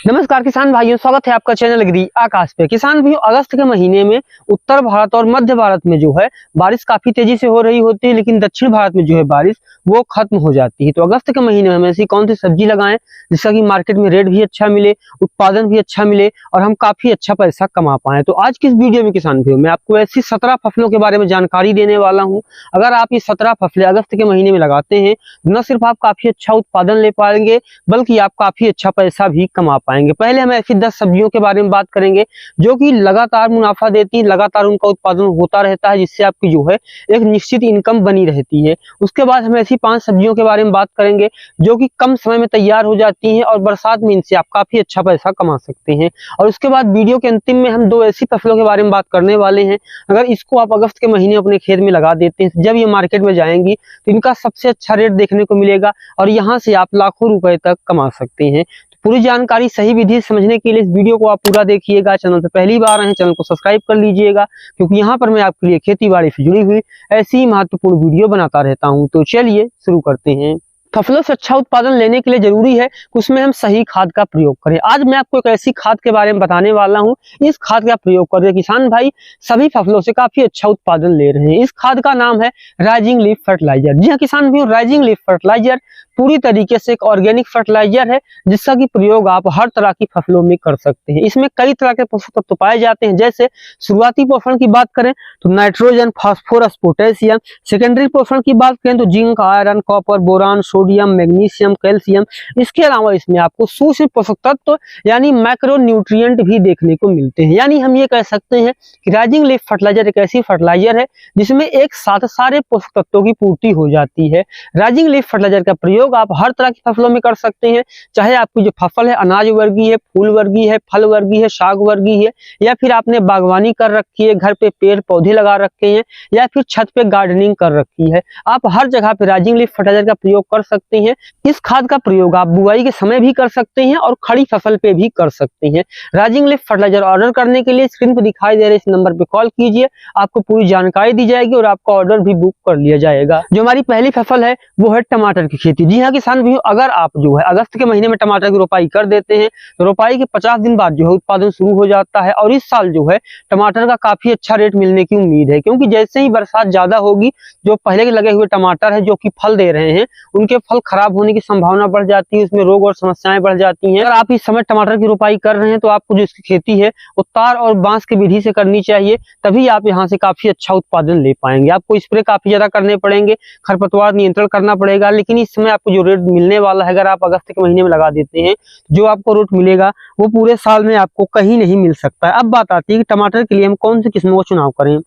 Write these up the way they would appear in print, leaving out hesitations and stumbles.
नमस्कार किसान भाइयों, स्वागत है आपका चैनल एग्री आकाश पे। किसान भाइयों, अगस्त के महीने में उत्तर भारत और मध्य भारत में जो है बारिश काफी तेजी से हो रही होती है, लेकिन दक्षिण भारत में जो है बारिश वो खत्म हो जाती है। तो अगस्त के महीने में हम ऐसी कौन सी सब्जी लगाएं जिसका कि मार्केट में रेट भी अच्छा मिले, उत्पादन भी अच्छा मिले और हम काफी अच्छा पैसा कमा पाए। तो आज की इस वीडियो में किसान भाइयों मैं आपको ऐसी 17 फसलों के बारे में जानकारी देने वाला हूँ। अगर आप ये 17 फसलें अगस्त के महीने में लगाते हैं, न सिर्फ आप काफी अच्छा उत्पादन ले पाएंगे बल्कि आप काफी अच्छा पैसा भी कमा पाएंगे। पहले हम ऐसी 10 सब्जियों के बारे में बात करेंगे जो कि लगातार मुनाफा देती, लगातार उनका उत्पादन होता रहता है, जिससे आपकी जो है एक निश्चित इनकम बनी रहती है। उसके बाद हम ऐसी 5 सब्जियों के बारे में बात करेंगे जो कि कम समय में तैयार हो जाती हैं और बरसात में इनसे आप काफी अच्छा पैसा कमा सकते हैं। और उसके बाद वीडियो के अंतिम में हम 2 ऐसी फसलों के बारे में बात करने वाले हैं, अगर इसको आप अगस्त के महीने अपने खेत में लगा देते हैं, जब ये मार्केट में जाएंगी तो इनका सबसे अच्छा रेट देखने को मिलेगा और यहाँ से आप लाखों रुपए तक कमा सकते हैं। पूरी जानकारी सही विधि समझने के लिए इस वीडियो को आप पूरा देखिएगा। चैनल पे पहली बार आए हैं, चैनल को सब्सक्राइब कर लीजिएगा, क्योंकि यहाँ पर मैं आपके लिए खेती बाड़ी से जुड़ी हुई ऐसी ही महत्वपूर्ण वीडियो बनाता रहता हूँ। तो चलिए शुरू करते हैं। फसलों से अच्छा उत्पादन लेने के लिए जरूरी है कि उसमें हम सही खाद का प्रयोग करें। आज मैं आपको एक ऐसी खाद के बारे में बताने वाला हूं, इस खाद का प्रयोग करके किसान भाई सभी फसलों से काफी अच्छा उत्पादन ले रहे हैं। इस खाद का नाम है राइजिंग लीफ फर्टिलाइजर। जी हाँ किसान भाई, राइजिंग लीफ फर्टिलाइजर पूरी तरीके से एक ऑर्गेनिक फर्टिलाइजर है, जिसका की प्रयोग आप हर तरह की फसलों में कर सकते हैं। इसमें कई तरह के पोषक तत्व पाए जाते हैं। जैसे शुरुआती पोषण की बात करें तो नाइट्रोजन, फास्फोरस, पोटेशियम। सेकेंडरी पोषण की बात करें तो zinc, iron, copper, boron, sodium, magnesium, calcium. इसके अलावा इसमें आपको सूक्ष्म पोषक तत्व यानी मैक्रो न्यूट्रिएंट भी देखने को मिलते हैं। यानी हम ये कह सकते हैं कि राइजिंग लीफ फर्टिलाइजर एक ऐसी फर्टिलाइजर है जिसमें एक साथ सारे पोषक तत्वों की पूर्ति हो जाती है। राइजिंग लीफ फर्टिलाइजर का प्रयोग आप हर तरह की फसलों में कर सकते हैं, चाहे आपकी जो फसल है अनाज वर्गीय है, फूल वर्गीय है, फल वर्गीय है, शाक वर्गीय है, या फिर आपने बागवानी कर रखी है, घर पे पेड़ पौधे लगा रखे हैं, या फिर छत पे गार्डनिंग कर रखी है, आप हर जगह पे राइजिंग लीफ फर्टिलाइजर का प्रयोग कर सकते हैं। इस खाद का प्रयोग आप बुआई के समय भी कर सकते हैं और खड़ी फसल पे भी कर सकते हैं। राइजिंग लीफ फर्टिलाइजर ऑर्डर करने के लिए स्क्रीन पर दिखाई दे रहे इस नंबर पे कॉल कीजिए, आपको पूरी जानकारी दी जाएगी और आपका ऑर्डर भी बुक कर लिया जाएगा। जो हमारी पहली फसल है वो है टमाटर की खेती। जी हाँ किसान भाइयों, अगर आप जो है अगस्त के महीने में टमाटर की रोपाई कर देते हैं तो रोपाई के 50 दिन बाद जो है उत्पादन शुरू हो जाता है। और इस साल जो है टमाटर का काफी अच्छा रेट मिलने की उम्मीद है, क्योंकि जैसे ही बरसात ज्यादा होगी, जो पहले के लगे हुए टमाटर है जो कि फल दे रहे हैं, उनके फल खराब होने की संभावना बढ़ जाती है, उसमें रोग और समस्याएं बढ़ जाती हैं। अगर आप इस समय टमाटर की रोपाई कर रहे हैं तो आपको जो इसकी खेती है वो तार और बांस की विधि से करनी चाहिए, तभी आप यहाँ से काफी अच्छा उत्पादन ले पाएंगे। आपको स्प्रे काफी ज्यादा करने पड़ेंगे, खरपतवार नियंत्रण करना पड़ेगा, लेकिन इस समय आपको जो रेट मिलने वाला है अगर आप अगस्त के महीने में लगा देते हैं, जो आपको रेट मिलेगा वो पूरे साल में आपको कहीं नहीं मिल सकता है। अब बात आती है कि टमाटर के लिए हम कौन सी किस्मों का चुनाव करें।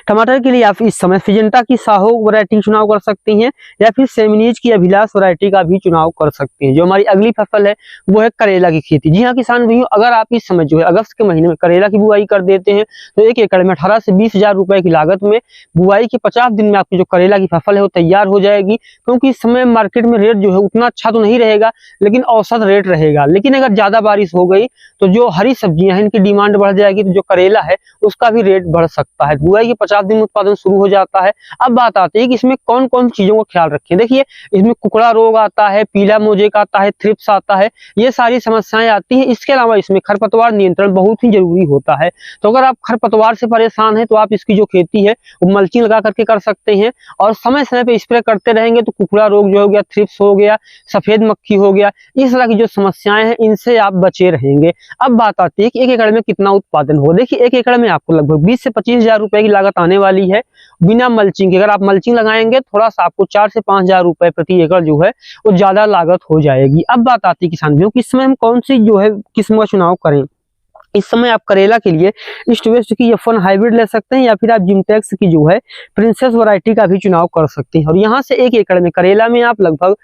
टमाटर के लिए आप इस समय सिजेंटा की साहो वैरायटी चुनाव कर सकती हैं, या फिर सेमिनीज की अभिलाष वैरायटी का भी चुनाव कर सकते हैं। जो हमारी अगली फसल है वो है करेला की खेती। जी हाँ किसान भाइयों, अगर आप इस समय जो है अगस्त के महीने में करेला की बुआई कर देते हैं तो 1 एकड़ में 18 से 20 हजार रुपए की लागत में बुआई के 50 दिन में आपकी जो करेला की फसल है वो तैयार हो जाएगी। क्योंकि इस समय मार्केट में रेट जो है उतना अच्छा तो नहीं रहेगा, लेकिन औसत रेट रहेगा। लेकिन अगर ज्यादा बारिश हो गई तो जो हरी सब्जियां हैं इनकी डिमांड बढ़ जाएगी, तो जो करेला है उसका भी रेट बढ़ सकता है। बुआई के 50 दिन में उत्पादन शुरू हो जाता है। अब बात आती है कि इसमें कौन कौन सी चीजों का ख्याल रखें। देखिए, इसमें कुकड़ा रोग आता है, पीला मोजेक आता है, थ्रिप्स आता है, ये सारी समस्याएं आती हैं। इसके अलावा इसमें खरपतवार नियंत्रण बहुत ही जरूरी होता है। तो अगर आप खरपतवार से परेशान हैं तो आप इसकी जो खेती है वो मल्चिंग लगा करके कर सकते हैं, और समय समय पे स्प्रे करते रहेंगे तो कुकड़ा रोग जो हो गया, थ्रिप्स हो गया, सफेद मक्खी हो गया, इस तरह की जो समस्याएं हैं इनसे आप बचे रहेंगे। अब बात आती है कि 1 एकड़ में कितना उत्पादन होगा। देखिए, 1 एकड़ में आपको लगभग 20 से 25 हजार रुपए की लागत आने वाली है बिना मल्चिंग के। अगर आप मल्चिंग लगाएंगे थोड़ा सा आपको 4 से 5 हजार रुपए प्रति एकड़ जो है वो ज्यादा लागत हो जाएगी। अब बात आती है किसान भाइयों, किस समय हम कौन सी जो है किस्म का चुनाव करें। इस समय आप करेला के लिए ईस्ट वेस्ट की F1 हाइब्रिड ले सकते हैं, या फिर आप जिमटेक्स की जो है प्रिंसेस वैरायटी का भी चुनाव कर सकते हैं। और यहाँ से 1 एकड़ में करेला में आप लगभग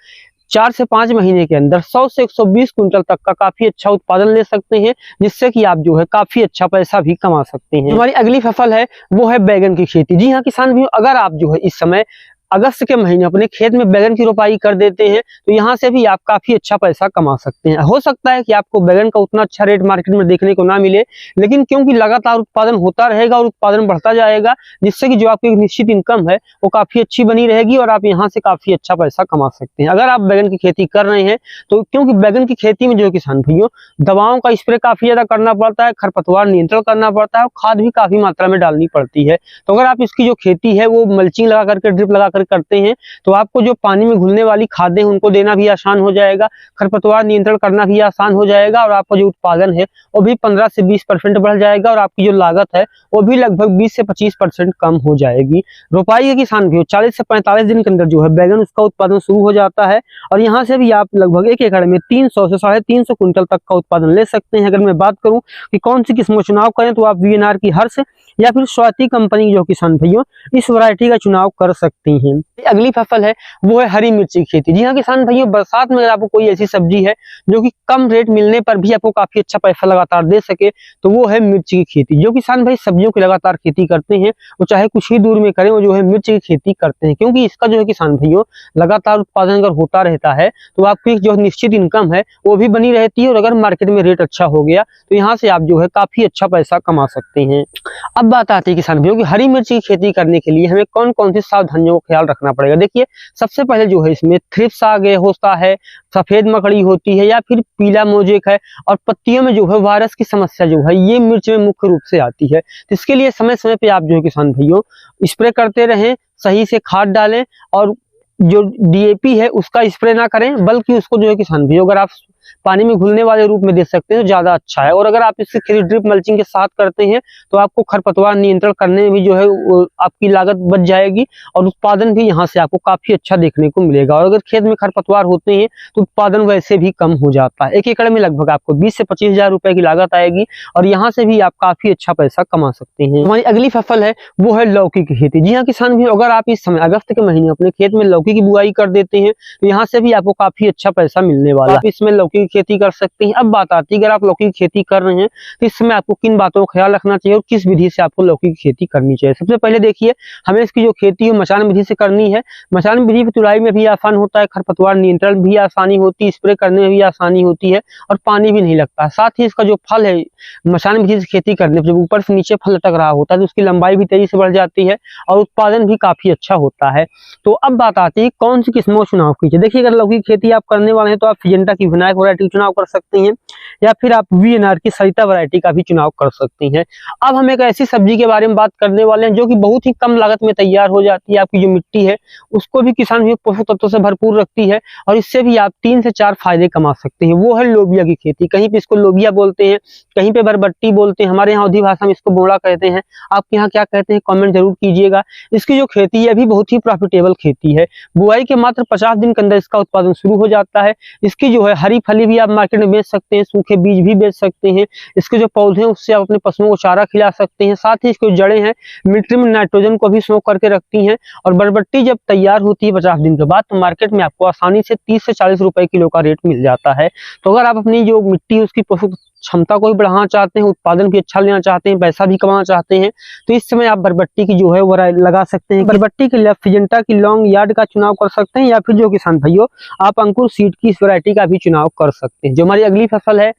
4 से 5 महीने के अंदर 100 से 120 क्विंटल तक का काफी अच्छा उत्पादन ले सकते हैं, जिससे कि आप जो है काफी अच्छा पैसा भी कमा सकते हैं। हमारी अगली फसल है वो है बैगन की खेती। जी हाँ किसान भी, अगर आप जो है इस समय अगस्त के महीने अपने खेत में बैगन की रोपाई कर देते हैं तो यहाँ से भी आप काफी अच्छा पैसा कमा सकते हैं। हो सकता है कि आपको बैगन का उतना अच्छा रेट मार्केट में देखने को ना मिले, लेकिन क्योंकि लगातार उत्पादन होता रहेगा और उत्पादन बढ़ता जाएगा, जिससे कि जो आपकी एक निश्चित इनकम है वो काफी अच्छी बनी रहेगी और आप यहाँ से काफी अच्छा पैसा कमा सकते हैं। अगर आप बैगन की खेती कर रहे हैं तो क्योंकि बैगन की खेती में जो किसान भाइयों दवाओं का स्प्रे काफी ज्यादा करना पड़ता है, खरपतवार नियंत्रण करना पड़ता है और खाद भी काफी मात्रा में डालनी पड़ती है। तो अगर आप इसकी जो खेती है वो मल्चिंग लगा करके, ड्रिप लगा कर करते हैं तो आपको जो पानी में घुलने वाली खादें उनको देना भी आसान हो जाएगा, खरपतवार नियंत्रण करना भी आसान हो जाएगा और आपका जो उत्पादन है वो भी 15 से 20% बढ़ जाएगा और आपकी जो लागत है वो भी लगभग 20 से 25% कम हो जाएगी। रोपाई के किसान भी 40 से 45 दिन के अंदर जो है बैगन उसका उत्पादन शुरू हो जाता है और यहाँ से भी आप लगभग 1 एकड़ में 300 से 350 क्विंटल तक का उत्पादन ले सकते हैं। अगर मैं बात करूं कि कौन सी किस्म का चुनाव करें तो आप वीएनआर की हर्ष या फिर स्वाति कंपनी जो किसान भाइयों इस वैरायटी का चुनाव कर सकती हैं। अगली फसल है वो है हरी मिर्ची की खेती। जी हाँ किसान भाइयों, बरसात में अगर आपको कोई ऐसी सब्जी है जो कि कम रेट मिलने पर भी आपको काफी अच्छा पैसा लगातार दे सके तो वो है मिर्ची की खेती। जो किसान भाई सब्जियों की लगातार खेती करते हैं वो चाहे कुछ ही दूर में करें, वो जो है मिर्ची की खेती करते हैं, क्योंकि इसका जो है किसान भाइयों लगातार उत्पादन अगर होता रहता है तो आपकी जो निश्चित इनकम है वो भी बनी रहती है और अगर मार्केट में रेट अच्छा हो गया तो यहाँ से आप जो है काफी अच्छा पैसा कमा सकते हैं। अब बात आती है किसान भाइयों की हरी मिर्च की खेती करने के लिए हमें कौन कौन सी सावधानियों का ख्याल रखना पड़ेगा। देखिए, सबसे पहले जो है इसमें थ्रिप्स आगे होता है, सफेद मकड़ी होती है या फिर पीला मोजेक है और पत्तियों में जो है वायरस की समस्या जो है ये मिर्च में मुख्य रूप से आती है। तो इसके लिए समय समय पे आप जो है किसान भाइयों स्प्रे करते रहें, सही से खाद डालें और जो डीएपी है उसका स्प्रे ना करें, बल्कि उसको जो है किसान भाइयों अगर आप पानी में घुलने वाले रूप में दे सकते हैं तो ज्यादा अच्छा है। और अगर आप इसकी खेती ड्रिप मल्चिंग के साथ करते हैं तो आपको खरपतवार नियंत्रण करने में भी जो है आपकी लागत बच जाएगी और उत्पादन भी यहाँ से आपको काफी अच्छा देखने को मिलेगा। और अगर खेत में खरपतवार होते हैं तो उत्पादन वैसे भी कम हो जाता है। 1 एकड़ में लगभग आपको 20 से 25 हजार रुपए की लागत आएगी और यहाँ से भी आप काफी अच्छा पैसा कमा सकते हैं। हमारी अगली फसल है वो है लौकी की खेती। जी हाँ किसान भी, अगर आप इस समय अगस्त के महीने अपने खेत में लौकी की बुआई कर देते हैं तो यहाँ से भी आपको काफी अच्छा पैसा मिलने वाला है। इसमें लौकी की खेती कर सकते हैं। अब बात आती है अगर आप लौकी की खेती कर रहे हैं तो इस समय आपको किन बातों का ख्याल रखना चाहिए और किस विधि से आपको लौकी की खेती करनी चाहिए। सबसे पहले देखिए, हमें इसकी जो खेती है मचान विधि से करनी है। मचान विधि की तुड़ाई में भी आसान होता है, खरपतवार नियंत्रण भी आसानी होती है, स्प्रे करने में भी आसानी होती है और पानी भी नहीं लगता। साथ ही इसका जो फल है मचान विधि से खेती करने पर जब ऊपर से नीचे फल लटक रहा होता है तो उसकी लंबाई भी तेजी से बढ़ जाती है और उत्पादन भी काफी अच्छा होता है। तो अब बात आती है कौन सी किस्मों का चुनाव कीजिए। देखिए, अगर लौकी की खेती आप करने वाले हैं तो आप सिजेंटा की विनायक वैरायटी चुनाव कर सकते हैं या फिर आप वीएनआर की सरिता वैरायटी का भी चुनाव कर सकते हैं। अब हम एक ऐसी सब्जी के बारे में बात करने वाले हैं जो कि बहुत ही कम लागत में तैयार हो जाती है। आपकी जो मिट्टी है उसको भी किसान भी पोषक तत्वों से भरपूर रखती है और इससे भी आप 3 से 4 फायदे कमा सकते हैं। वो है लोबिया की खेती। कहीं पे इसको लोबिया बोलते हैं, कहीं पे बरबट्टी बोलते हैं, हमारे यहाँ अवधी भाषा में इसको बोड़ा कहते हैं। आपके यहाँ क्या कहते हैं कमेंट जरूर कीजिएगा। इसकी जो खेती है अभी बहुत ही प्रॉफिटेबल खेती है। बुआई के मात्र 50 दिन के अंदर इसका उत्पादन शुरू हो जाता है। इसकी जो है हरी फली भी आप मार्केट में बेच सकते हैं, सूखे बीज भी बेच सकते हैं। इसके जो पौधे हैं उससे आप अपने पशुओं को चारा खिला सकते हैं। साथ ही इसकी जड़ें हैं मिट्टी में नाइट्रोजन को भी स्टोर करके रखती हैं। और बरबट्टी जब तैयार होती है 50 दिन के बाद तो मार्केट में आपको आसानी से 30 से 40 रुपए किलो का रेट मिल जाता है। तो अगर आप अपनी जो मिट्टी है उसकी पोषक क्षमता को भी बढ़ाना चाहते हैं, उत्पादन भी अच्छा लेना चाहते हैं, पैसा भी कमाना चाहते हैं तो इस समय आप बरबट्टी की जो है वो लगा सकते हैं। बरबट्टी के लिए आप सिजेंटा की लॉन्ग यार्ड का चुनाव कर सकते हैं या फिर जो किसान भाइयों आप अंकुर सीड की इस वैरायटी का भी चुनाव कर सकते हैं। जो हमारी अगली फसल है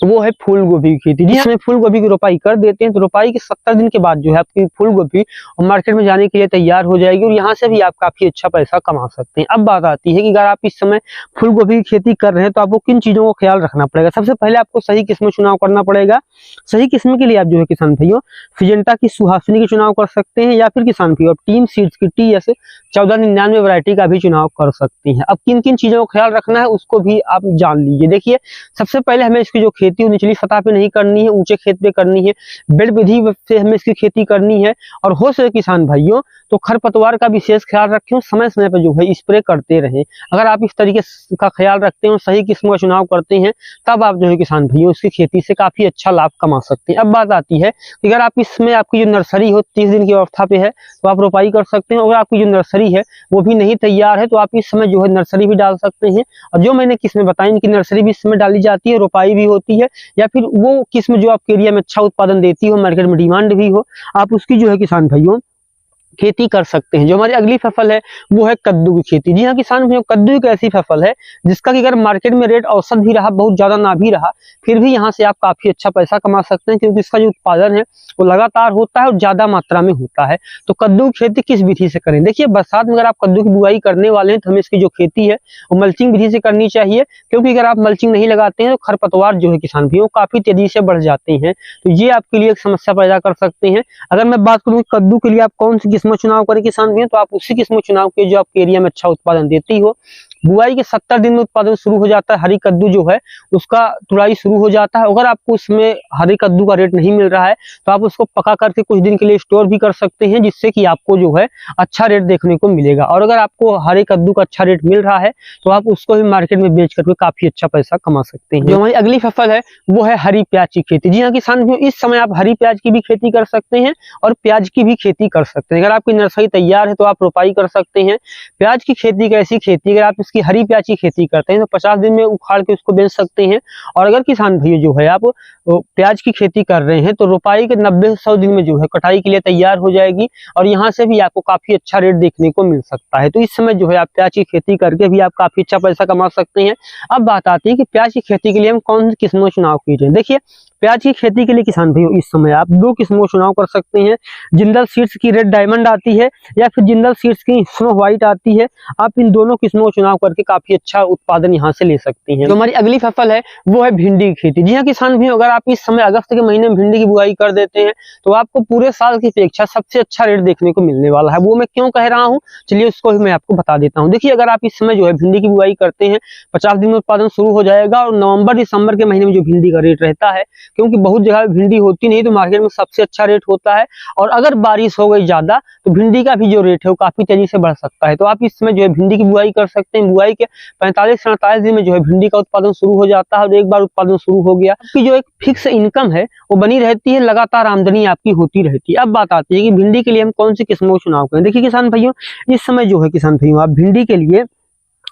वो है फूल गोभी की खेती। जिसमें फूल गोभी की रोपाई कर देते हैं तो रोपाई के 70 दिन के बाद जो है आपकी फूल गोभी मार्केट में जाने के लिए तैयार हो जाएगी और यहाँ से भी आप काफी अच्छा पैसा कमा सकते हैं। अब बात आती है कि अगर आप इस समय फूल गोभी की खेती कर रहे हैं तो आपको किन चीजों का ख्याल रखना पड़ेगा। सबसे पहले आपको सही किस्म चुनाव करना पड़ेगा। सही किस्म के लिए आप जो है किसान भाइयों सिजेंटा की सुहासिनी की चुनाव कर सकते हैं या फिर किसान भाइयों टीम सीड्स की TS 1499 वैरायटी का भी चुनाव कर सकते हैं। अब किन किन चीजों का ख्याल रखना है उसको भी आप जान लीजिए। देखिए, सबसे पहले हमें इसकी जो खेती निचली सतह पे नहीं करनी है, ऊंचे खेत पे करनी है। बेड विधि से हमें इसकी खेती करनी है और हो सके किसान भाइयों तो खरपतवार का विशेष ख्याल रखें, समय समय पर जो है स्प्रे करते रहें। अगर आप इस तरीके का ख्याल रखते हैं और सही किस्म का चुनाव करते हैं तब आप जो है किसान भाइयों इसकी खेती से काफी अच्छा लाभ कमा सकते हैं। अब बात आती है कि अगर आप इसमें आपकी जो नर्सरी हो 30 दिन की अवस्था पे है तो आप रोपाई कर सकते हैं। अगर आपकी जो नर्सरी है वो भी नहीं तैयार है तो आप इस समय जो है नर्सरी भी डाल सकते हैं। और जो मैंने किस्में बताई इनकी नर्सरी भी इस समय डाली जाती है, रोपाई भी होती है या फिर वो किस्म जो आपके एरिया में अच्छा उत्पादन देती हो, मार्केट में डिमांड भी हो, आप उसकी जो है किसान भाइयों खेती कर सकते हैं। जो हमारी अगली फसल है वो है कद्दू की खेती। जी हाँ किसान भाइयों, कद्दू एक ऐसी फसल है जिसका कि अगर मार्केट में रेट औसत भी रहा, बहुत ज्यादा ना भी रहा, फिर भी यहाँ से आप काफी अच्छा पैसा कमा सकते हैं, क्योंकि इसका जो उत्पादन है वो लगातार होता है और ज्यादा मात्रा में होता है। तो कद्दू की खेती किस विधि से करें? देखिए, बरसात में अगर आप कद्दू की बुआई करने वाले हैं तो हमें इसकी जो खेती है वो मल्चिंग विधि से करनी चाहिए, क्योंकि अगर आप मल्चिंग नहीं लगाते हैं तो खरपतवार जो है किसान भाइयों काफी तेजी से बढ़ जाते हैं। तो ये आपके लिए एक समस्या पैदा कर सकते हैं। अगर मैं बात करूँ कद्दू के लिए आप कौन सी किस्म चुनाव करें किसान भाइयों, तो आप उसी किस्म चुनाव के जो आपके एरिया में अच्छा उत्पादन देती हो। बुआई के 70 दिन में उत्पादन शुरू हो जाता है। हरी कद्दू जो है उसका तुड़ाई शुरू हो जाता है। अगर आपको उसमें हरी कद्दू का रेट नहीं मिल रहा है तो आप उसको पका करके कुछ दिन के लिए स्टोर भी कर सकते हैं, जिससे कि आपको जो है अच्छा रेट देखने को मिलेगा। और अगर आपको हरे कद्दू का अच्छा रेट मिल रहा है तो आप उसको भी मार्केट में बेच करके काफी अच्छा पैसा कमा सकते हैं। जो हमारी अगली फसल है वो है हरी प्याज की खेती। जी हाँ किसान भाइयों, इस समय आप हरी प्याज की भी खेती कर सकते हैं और प्याज की भी खेती कर सकते हैं। अगर आपकी नर्सरी तैयार है तो आप रोपाई कर सकते हैं। प्याज की खेती एक ऐसी खेती, अगर आप इसकी हरी प्याज की खेती करते हैं तो 50 दिन में उखाड़ के उसको बेच सकते हैं। और अगर किसान भाइयों जो है आप प्याज की खेती कर रहे हैं तो रोपाई के 90 से 100 दिन में जो है कटाई के लिए तैयार हो जाएगी, और यहाँ से भी आपको काफी अच्छा रेट देखने को मिल सकता है। तो इस समय जो है आप प्याज की खेती करके भी आप काफी अच्छा पैसा कमा सकते हैं। अब बात आती है कि प्याज की खेती के लिए हम कौन सी किस्मों का चुनाव कीजिए। देखिए, प्याज की खेती के लिए किसान भाइयों इस समय आप 2 किस्मों का चुनाव कर सकते हैं। जिंदल सीड्स की रेड डायमंड आती है या फिर जिंदल सीड्स की स्नो व्हाइट आती है। आप इन दोनों किस्मों का चुनाव करके काफी अच्छा उत्पादन यहाँ से ले सकते हैं। जो हमारी अगली फसल है वो है भिंडी की खेती। जी हाँ किसान भाइयों, अगर आप इस समय अगस्त के महीने में भिंडी की बुआई कर देते हैं तो आपको पूरे साल की अपेक्षा सबसे अच्छा रेट देखने को मिलने वाला है। वो मैं क्यों कह रहा हूँ, चलिए उसको भी मैं आपको बता देता हूँ। देखिए, अगर आप इस समय जो है भिंडी की बुआई करते हैं, 50 दिन में उत्पादन शुरू हो जाएगा, और नवंबर दिसंबर के महीने में जो भिंडी का रेट रहता है, क्योंकि बहुत जगह भिंडी होती नहीं तो मार्केट में सबसे अच्छा रेट होता है, और अगर बारिश हो गई ज्यादा तो भिंडी का भी जो रेट है वो काफी तेजी से बढ़ सकता है। तो आप इस समय जो है भिंडी की बुआई कर सकते हैं। बुआई के 45 से 48 दिन में जो है भिंडी का उत्पादन शुरू हो जाता है, और एक बार उत्पादन शुरू हो गया कि जो एक फिक्स इनकम है वो बनी रहती है, लगातार आमदनी आपकी होती रहती है। अब बात आती है कि भिंडी के लिए हम कौन सी किस्मों का चुनाव करें। देखिए किसान भाइयों, इस समय जो है किसान भाइयों आप भिंडी के लिए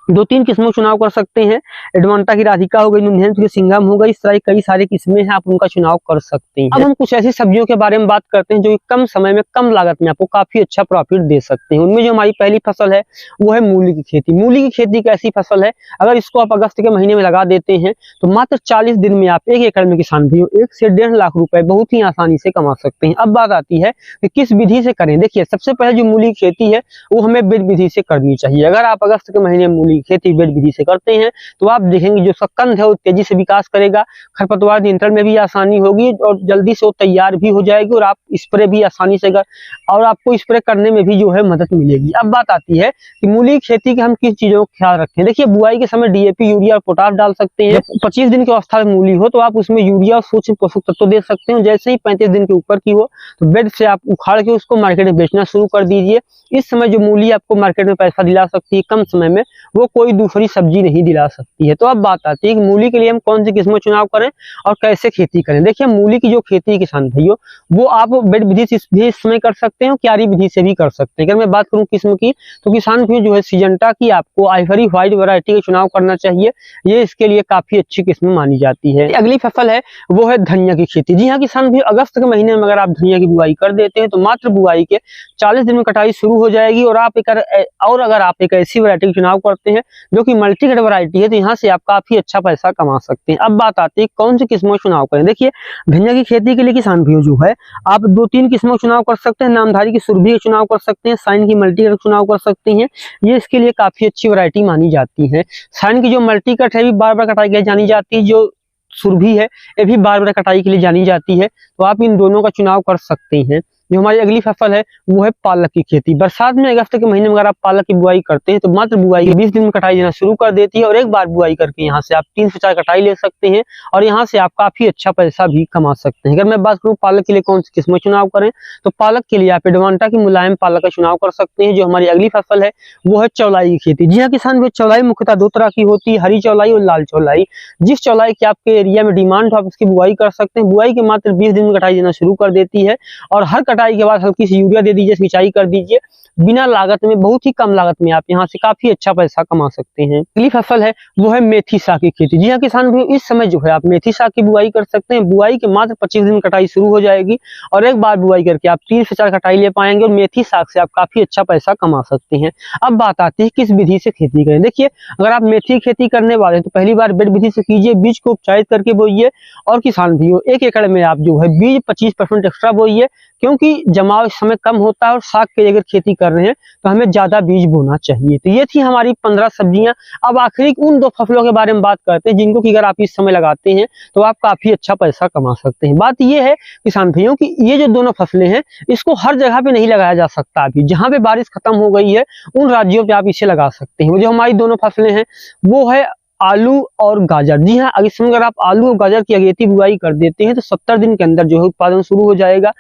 2-3 किस्मों चुनाव कर सकते हैं। एडवांटा की राधिका हो गई, नुनहेंस की सिंघम हो गई, इस तरह कई सारी किस्में हैं, आप उनका चुनाव कर सकते हैं। अब हम कुछ ऐसी सब्जियों के बारे में बात करते हैं जो कम समय में कम लागत में आपको काफी अच्छा प्रॉफिट दे सकते हैं। उनमें जो हमारी पहली फसल है वो है मूली की खेती। मूली की खेती एक ऐसी फसल है, अगर इसको आप अगस्त के महीने में लगा देते हैं तो मात्र 40 दिन में आप 1 एकड़ में किसान भाइयों 1 से 1.5 लाख रुपए बहुत ही आसानी से कमा सकते हैं। अब बात आती है कि किस विधि से करें। देखिए, सबसे पहले जो मूली की खेती है वो हमें बेड विधि से करनी चाहिए। अगर आप अगस्त के महीने में मूली की खेती बेड विधि से करते हैं तो आप देखेंगे जो उसका कंद है वो तेजी से विकास करेगा, खरपतवार नियंत्रण में भी आसानी होगी, और जल्दी से वो तैयार भी हो जाएगी, और आप स्प्रे भी आसानी से और आपको स्प्रे करने में भी जो है मदद मिलेगी। अब बात आती है कि मूली की खेती के हम किस चीजों का ख्याल रखें। देखिए, बुआई के समय डीएपी, यूरिया और पोटाश डाल सकते हैं। 25 दिन की अवस्था में मूली हो तो आप उसमें यूरिया और सूक्ष्म पोषक तत्व दे सकते हैं। जैसे ही 35 दिन के ऊपर की हो तो बेड से आप उखाड़ के उसको मार्केट में बेचना शुरू कर दीजिए। इस समय जो मूली आपको मार्केट में पैसा दिला सकती है कम समय में, वो कोई दूसरी सब्जी नहीं दिला सकती है। तो अब बात आती है कि मूली के लिए हम कौन सी किस्मों चुनाव करें और कैसे खेती करें। देखिए, मूली की जो खेती है किसान भाइयों वो आप बेड विधि से भी इस समय कर सकते हैं और क्यारी विधि से भी कर सकते हैं। अगर मैं बात करूं किस्म की तो किसान भाइयों जो है सिजेंटा की आपको आइवरी व्हाइट वैरायटी का चुनाव करना चाहिए। ये इसके लिए काफी अच्छी किस्म मानी जाती है। अगली फसल है वो है धनिया की खेती। जी हाँ किसान भाइयों, अगस्त के महीने में अगर आप धनिया की बुआई कर देते हैं तो मात्र बुआई के 40 दिन में कटाई शुरू हो जाएगी, और अगर आप एक ऐसी वैरायटी का चुनाव करते हैं जो कि मल्टीग्रेड वैरायटी है तो यहाँ से आप काफी अच्छा पैसा कमा सकते हैं। अब बात आती है कौन सी किस्मों का चुनाव करें। देखिए, धनिया की खेती के लिए किसान भाइयों जो है आप 2-3 किस्मों का चुनाव कर सकते हैं। नामधारी की सुरभि का चुनाव कर सकते हैं, साइन की मल्टीकट का चुनाव कर सकते हैं। ये इसके लिए काफी अच्छी वैरायटी मानी जाती है। साइन की जो मल्टीकट है बार बार कटाई के लिए जानी जाती है, जो सुरभि है ये भी बार बार कटाई के लिए जानी जाती है। तो आप इन दोनों का चुनाव कर सकते हैं। जो हमारी अगली फसल है वो है पालक की खेती। बरसात में अगस्त के महीने में अगर आप पालक की बुआई करते हैं तो मात्र बुआई के 20 दिन में कटाई देना शुरू कर देती है, और एक बार बुआई करके यहाँ से आप 3 से 4 कटाई ले सकते हैं, और यहाँ से आप काफी अच्छा पैसा भी कमा सकते हैं। अगर मैं बात करूँ पालक के लिए कौन सी किस्म चुनाव करें तो पालक के लिए आप एडवांटा की मुलायम पालक का चुनाव कर सकते हैं। जो हमारी अगली फसल है वो है चौलाई की खेती। जी हाँ किसान, चौलाई मुख्यतः 2 तरह की होती है, हरी चौलाई और लाल चौलाई। जिस चौलाई की आपके एरिया में डिमांड हो आप उसकी बुआई कर सकते हैं। बुआई के मात्र 20 दिन में कटाई देना शुरू कर देती है, और हर कटाई कटाई के बाद हल्की सी यूरिया दे दीजिए, सिंचाई कर दीजिए। बिना लागत में, बहुत ही कम लागत में आप यहाँ से काफी अच्छा पैसा कमा सकते हैं। अगली फसल है वो है मेथी साग की खेती। जी हाँ किसान भाइयों, इस समय जो है आप मेथी साग की बुआई कर सकते हैं। बुआई के मात्र 25 दिन कटाई शुरू हो जाएगी और एक बार बुआई करके आप 3 से 4 कटाई ले पाएंगे और मेथी साग से आप काफी अच्छा पैसा कमा सकते हैं। अब बात आती है किस विधि से खेती करें। देखिए, अगर आप मेथी की खेती करने वाले हैं तो पहली बार बेड विधि से कीजिए, बीज को उपचारित करके बोइए। और किसान भाइयों, 1 एकड़ में आप जो है बीज 25% एक्स्ट्रा बोइए, क्योंकि जमाव इस समय कम होता है और साग की अगर खेती कर रहे हैं तो हमें ज्यादा बीज बोना चाहिए। तो ये थी हमारी 15 सब्जियां। अब आखिरी उन 2 फसलों के बारे में बात करते हैं जिनको कि अगर आप इस समय लगाते हैं तो आप काफी अच्छा पैसा कमा सकते हैं। बात ये है किसान भाइयों कि ये जो दोनों फसलें हैं इसको हर जगह पे नहीं लगाया जा सकता। अभी जहां पे बारिश खत्म हो गई है उन राज्यों पे आप इसे लगा सकते हैं। वो जो हमारी दोनों फसलें हैं वो है आलू और गाजर। जी हाँ, इस समय अगर आप आलू और गाजर की अगेती बुआई कर देते हैं तो 70 दिन के अंदर जो है उत्पादन शुरू हो जाएगा।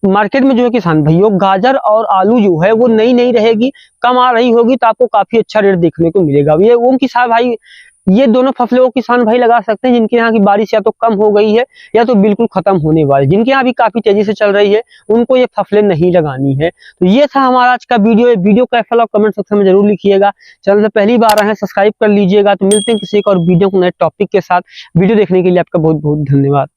मार्केट में जो है किसान भाइयों गाजर और आलू जो है वो नई नई रहेगी, कम आ रही होगी, तो आपको काफी अच्छा रेट देखने को मिलेगा। ये वो किसान भाई, ये दोनों फसलों को किसान भाई लगा सकते हैं जिनके यहाँ की बारिश या तो कम हो गई है या तो बिल्कुल खत्म होने वाली। जिनके यहाँ भी काफी तेजी से चल रही है उनको ये फसलें नहीं लगानी है। तो ये था हमारा आज का वीडियो। वीडियो कैसा लगा कमेंट सेक्शन में जरूर लिखिएगा। चैनल में पहली बार आए हैं सब्सक्राइब कर लीजिएगा। तो मिलते हैं किसी एक और वीडियो को नए टॉपिक के साथ। वीडियो देखने के लिए आपका बहुत बहुत धन्यवाद।